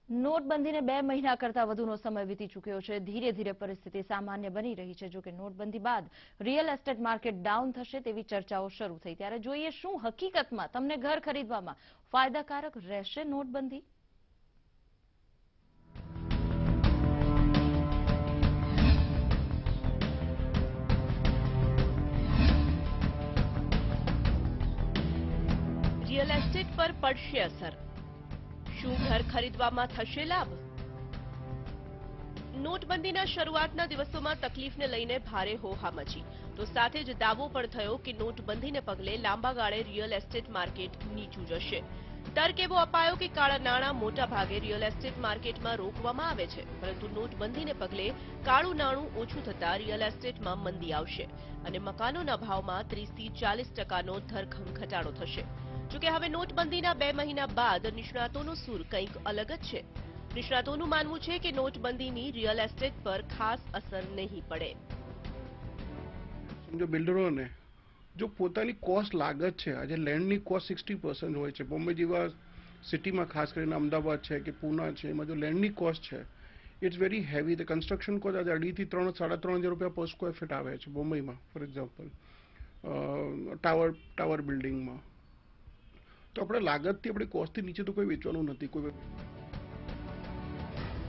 નોટબંધીને 2 મહિના કરતા વધુનો સમય વીતી ચૂક્યો છે. ધીરે ધીરે પરિસ્થિતિ સામાન્ય બની રહી છે. જોકે નોટબંધી બાદ રિયલ એસ્ટેટ માર્કેટ ડાઉન થશે તેવી ચર્ચાઓ શરૂ થઈ. ત્યારે જોઈએ શું હકીકતમાં તમને ઘર ખરીદવામાં ફાયદાકારક રહેશે નોટબંધી. રિયલ એસ્ટેટ પર પડશે અસર. શું ઘર ખરીદવામાં થશે લાભ? નોટબંધીના શરૂઆતના દિવસોમાં તકલીફને લઈને ભારે હોહા મચી તો સાથે જ દાવો પણ થયો કે નોટબંધીને પગલે લાંબા ગાળે રિયલ એસ્ટેટ માર્કેટ નીચું જશે. તર્ક એવો અપાયો કે કાળા નાણાં મોટા ભાગે રિયલ એસ્ટેટ માર્કેટમાં રોકવામાં આવે છે, પરંતુ નોટબંધીને પગલે કાળું નાણું ઓછું થતા રિયલ એસ્ટેટમાં મંદી આવશે અને મકાનોના ભાવમાં 30 થી 40% ધરખમ ઘટાડો થશે. જોકે હવે નોટબંધીના 2 મહિના બાદ નિષ્ણાતોનો સૂર કંઈક અલગ જ છે. નિષ્ણાતોનું માનવું છે કે નોટબંધીની રિયલ એસ્ટેટ પર ખાસ અસર નહીં પડે. સમજો બિલ્ડરોને જો પોતાની કોસ્ટ લાગત છે, આજે લેન્ડની કોસ્ટ 60% હોય છે. બોમ્બે જેવા સિટીમાં ખાસ કરીને અમદાવાદ છે કે પૂના છે, એમાં જો લેન્ડની કોસ્ટ છે it's very heavy. The construction cost આજે 2,500 થી 3,500 રૂપિયા પર સ્ક્વેર ફીટ આવે છે મુંબઈમાં, ફોર એક્ઝામ્પલ ટાવર બિલ્ડિંગમાં. તો આપણે લાગતથી આપણી કોસ્ટથી નીચે તો કોઈ વેચવાનું નથી. કોઈ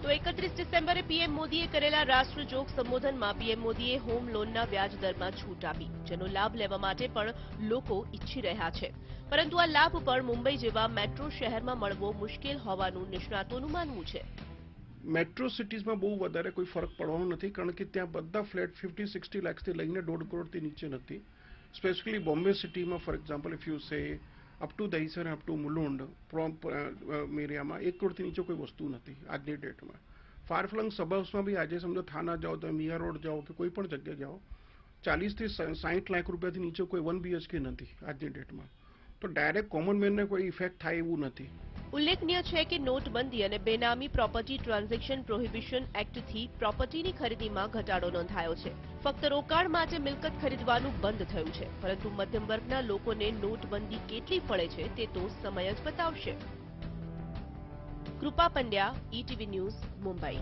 તો 31 ડિસેમ્બરે પીએમ મોદીએ કરેલા રાષ્ટ્રજોગ સંબોધનમાં પીએમ મોદીએ હોમ લોનના વ્યાજ દરમાં છૂટ આપી, જેનો લાભ લેવા માટે પણ લોકો ઈચ્છી રહ્યા છે. પરંતુ આ લાભ પણ મુંબઈ જેવા મેટ્રો શહેરમાં મળવો મુશ્કેલ હોવાનું નિષ્ણાતોનું માનવું છે. મેટ્રો સિટીઝમાં બહુ વધારે કોઈ ફરક પડવાનો નથી, કારણ કે ત્યાં બધા ફ્લેટ 50-60 લાખથી લઈને 1.5 કરોડથી નીચે નથી. સ્પેશિયલી બોમ્બે સિટીમાં for example if you say up to Dahisar up to Mulund એરિયામાં 1 કરોડથી નીચે કોઈ વસ્તુ નથી આજની ડેટમાં. ફારફ્લંગ સબર્બ્સમાં બી આજે સમજો થાના જાઓ તો મિયા રોડ જાઓ કે કોઈ પણ જગ્યાએ જાઓ 40 થી 60 લાખ રૂપિયાથી નીચે કોઈ 1 BHK નથી આજની ડેટમાં. તો ડાયરેક્ટ કોમન મેનને કોઈ ઇફેક્ટ થાય એવું નથી. ઉલ્લેખનીય છે કે નોટબંધી અને બેનામી પ્રોપર્ટી ટ્રાન્ઝેક્શન પ્રોહિબિશન એક્ટથી પ્રોપર્ટીની ખરીદીમાં ઘટાડો નોંધાયો છે. ફક્ત રોકાણ માટે મિલકત ખરીદવાનું બંધ થયું છે, પરંતુ મધ્યમ વર્ગના લોકોને નોટબંધી કેટલી પડે છે તે તો સમય જ બતાવશે. કૃપા પંડ્યા, ETV ન્યૂઝ, મુંબઈ.